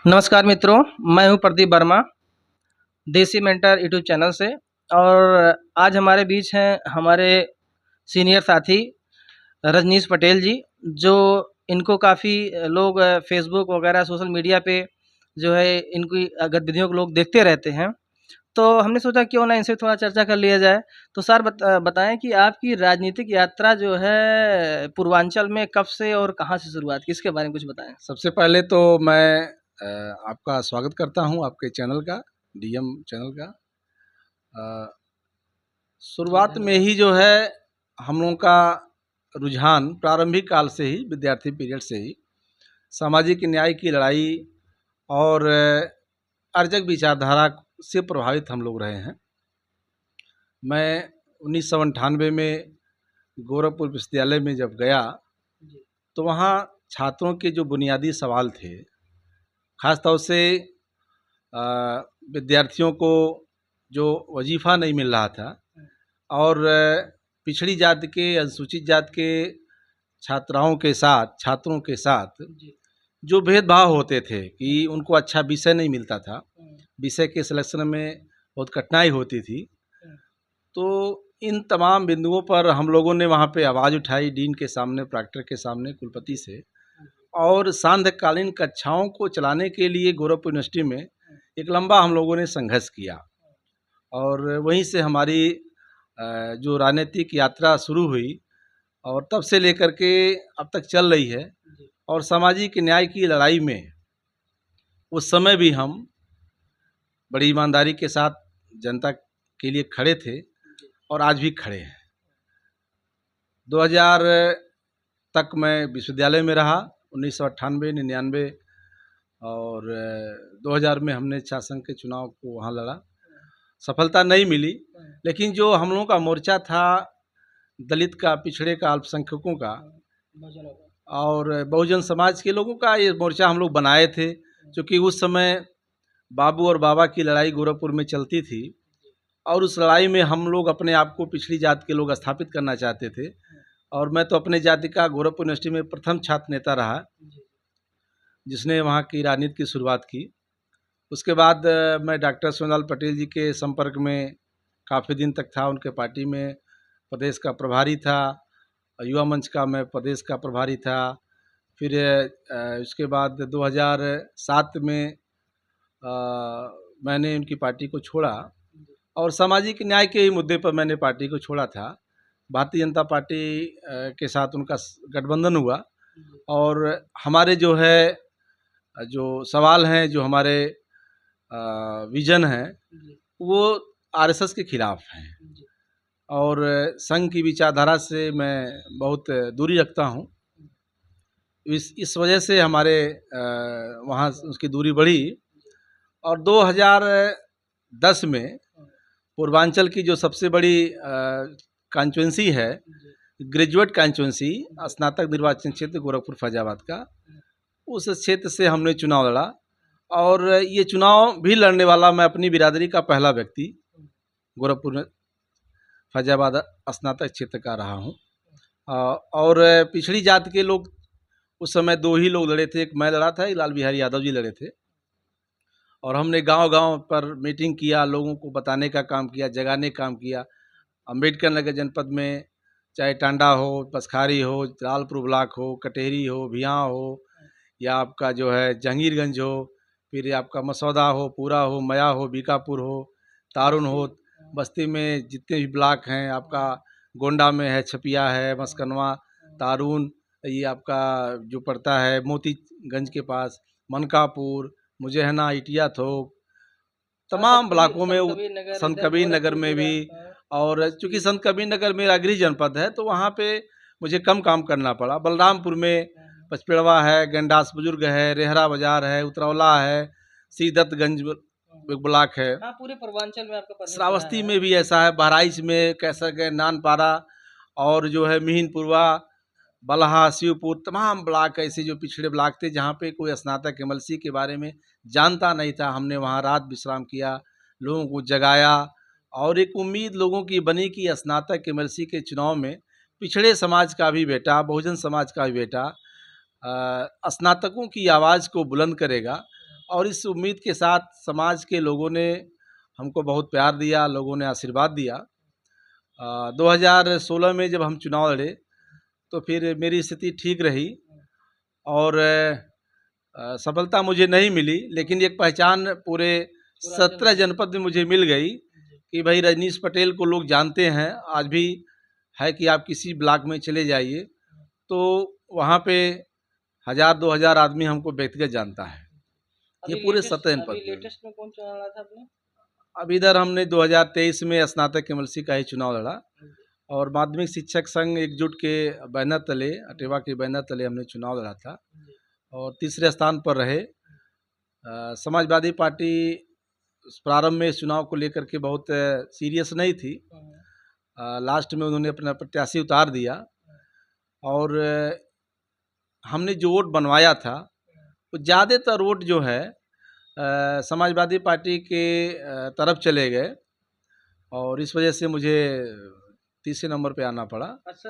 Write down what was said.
नमस्कार मित्रों, मैं हूं प्रदीप वर्मा, देसी मेंटर यूट्यूब चैनल से। और आज हमारे बीच हैं हमारे सीनियर साथी रजनीश पटेल जी, जो इनको काफ़ी लोग फेसबुक वगैरह सोशल मीडिया पे जो है इनकी गतिविधियों को लोग देखते रहते हैं। तो हमने सोचा क्यों ना इनसे थोड़ा चर्चा कर लिया जाए। तो सर बताएं कि आपकी राजनीतिक यात्रा जो है पूर्वांचल में कब से और कहाँ से शुरुआत की, इसके बारे में कुछ बताएं। सबसे पहले तो मैं आपका स्वागत करता हूं आपके चैनल का, डीएम चैनल का। शुरुआत में ही जो है हम लोगों का रुझान प्रारंभिक काल से ही, विद्यार्थी पीरियड से ही सामाजिक न्याय की लड़ाई और अर्जक विचारधारा से प्रभावित हम लोग रहे हैं। मैं 1998 में गोरखपुर विश्वविद्यालय में जब गया तो वहाँ छात्रों के जो बुनियादी सवाल थे, ख़ास तौर से विद्यार्थियों को जो वजीफ़ा नहीं मिल रहा था और पिछड़ी जाति के, अनुसूचित जाति के छात्रों के साथ जो भेदभाव होते थे कि उनको अच्छा विषय नहीं मिलता था, विषय के सिलेक्शन में बहुत कठिनाई होती थी। तो इन तमाम बिंदुओं पर हम लोगों ने वहाँ पे आवाज़ उठाई, डीन के सामने, प्रॉक्टर के सामने, कुलपति से। और सांध्यकालीन कक्षाओं को चलाने के लिए गोरखपुर यूनिवर्सिटी में एक लंबा हम लोगों ने संघर्ष किया और वहीं से हमारी जो राजनीतिक यात्रा शुरू हुई और तब से लेकर के अब तक चल रही है। और सामाजिक न्याय की लड़ाई में उस समय भी हम बड़ी ईमानदारी के साथ जनता के लिए खड़े थे और आज भी खड़े हैं। 2000 तक मैं विश्वविद्यालय में रहा, 1998, 99 और 2000 में हमने छात्र संघ के चुनाव को वहाँ लड़ा। सफलता नहीं मिली, लेकिन जो हम लोगों का मोर्चा था दलित का, पिछड़े का, अल्पसंख्यकों का और बहुजन समाज के लोगों का, ये मोर्चा हम लोग बनाए थे। क्योंकि उस समय बाबू और बाबा की लड़ाई गोरखपुर में चलती थी और उस लड़ाई में हम लोग अपने आप को पिछड़ी जाति के लोग स्थापित करना चाहते थे। और मैं तो अपने जाति का गोरखपुर यूनिवर्सिटी में प्रथम छात्र नेता रहा जिसने वहाँ की राजनीति की शुरुआत की। उसके बाद मैं डॉक्टर सोनलाल पटेल जी के संपर्क में काफ़ी दिन तक था, उनके पार्टी में प्रदेश का प्रभारी था, युवा मंच का मैं प्रदेश का प्रभारी था। फिर उसके बाद 2007 में मैंने उनकी पार्टी को छोड़ा और सामाजिक न्याय के ही मुद्दे पर मैंने पार्टी को छोड़ा था। भारतीय जनता पार्टी के साथ उनका गठबंधन हुआ और हमारे जो सवाल हैं, जो हमारे विजन हैं, वो आरएसएस के खिलाफ हैं और संघ की विचारधारा से मैं बहुत दूरी रखता हूँ। इस वजह से हमारे वहाँ उसकी दूरी बढ़ी। और 2010 में पूर्वांचल की जो सबसे बड़ी कॉन्स्टिट्यूंसी है, ग्रेजुएट कॉन्स्टिट्यूंसी, स्नातक निर्वाचन क्षेत्र गोरखपुर फैजाबाद का, उस क्षेत्र से हमने चुनाव लड़ा। और ये चुनाव भी लड़ने वाला मैं अपनी बिरादरी का पहला व्यक्ति गोरखपुर फैजाबाद स्नातक क्षेत्र का रहा हूँ। और पिछड़ी जाति के लोग उस समय दो ही लोग लड़े थे, एक मैं लड़ा था, एक लाल बिहारी यादव जी लड़े थे। और हमने गांव-गांव पर मीटिंग किया, लोगों को बताने का काम किया, जगाने का काम किया। अम्बेडकर नगर जनपद में चाहे टांडा हो, पसखारी हो, लालपुर ब्लॉक हो, कटेहरी हो, भियाँ हो, या आपका जो है जहांगीरगंज हो, फिर आपका मसौदा हो, पूरा हो, मया हो, बीकापुर हो, तारुण हो, बस्ती में जितने भी ब्लॉक हैं, आपका गोंडा में है, छपिया है, मस्कनवा, तारुण, ये आपका जो पड़ता है मोतीगंज के पास, मनकापुर, मुजहना, इटिया थोक, तमाम ब्लॉकों में, संत कबीर नगर में भी। और चूँकि संत कबीर नगर मेरा गृह जनपद है तो वहाँ पे मुझे कम काम करना पड़ा। बलरामपुर में पचपेड़वा है, गंडास बुजुर्ग है, रेहरा बाजार है, उतरौला है, सीदतगंज ब्लॉक है। हाँ, पूरे पूर्वांचल में आपका श्रावस्ती में भी ऐसा है, बहराइच में कैसा गए, नानपारा और जो है मिहिनपुरवा, बलहा, शिवपुर, तमाम ब्लॉक ऐसे जो पिछड़े ब्लॉक थे जहाँ पे कोई स्नातक एमएलसी के बारे में जानता नहीं था। हमने वहाँ रात विश्राम किया, लोगों को जगाया और एक उम्मीद लोगों की बनी कि स्नातक एमएलसी के चुनाव में पिछड़े समाज का भी बेटा, बहुजन समाज का भी बेटा स्नातकों की आवाज़ को बुलंद करेगा और इस उम्मीद के साथ समाज के लोगों ने हमको बहुत प्यार दिया, लोगों ने आशीर्वाद दिया। 2016 में जब हम चुनाव लड़े तो फिर मेरी स्थिति ठीक रही और सफलता मुझे नहीं मिली, लेकिन एक पहचान पूरे 17 जनपद में मुझे मिल गई कि भाई रजनीश पटेल को लोग जानते हैं। आज भी है कि आप किसी ब्लॉक में चले जाइए तो वहाँ पे 1000-2000 आदमी हमको व्यक्तिगत जानता है। ये पूरे 17 जनपद में। लेटेस्ट में कौन चुनाव लड़ा था आपने? अब इधर हमने 2023 में स्नातक एमएलसी का ही चुनाव लड़ा और माध्यमिक शिक्षक संघ एकजुट के बैनर तले, अटेवा के बैनर तले हमने चुनाव लड़ा था और तीसरे स्थान पर रहे। समाजवादी पार्टी प्रारंभ में इस चुनाव को लेकर के बहुत सीरियस नहीं थी। लास्ट में उन्होंने अपना प्रत्याशी उतार दिया और हमने जो वोट बनवाया था वो ज़्यादातर वोट जो है समाजवादी पार्टी के तरफ चले गए और इस वजह से मुझे तीसरे नंबर पे आना पड़ा। अच्छा।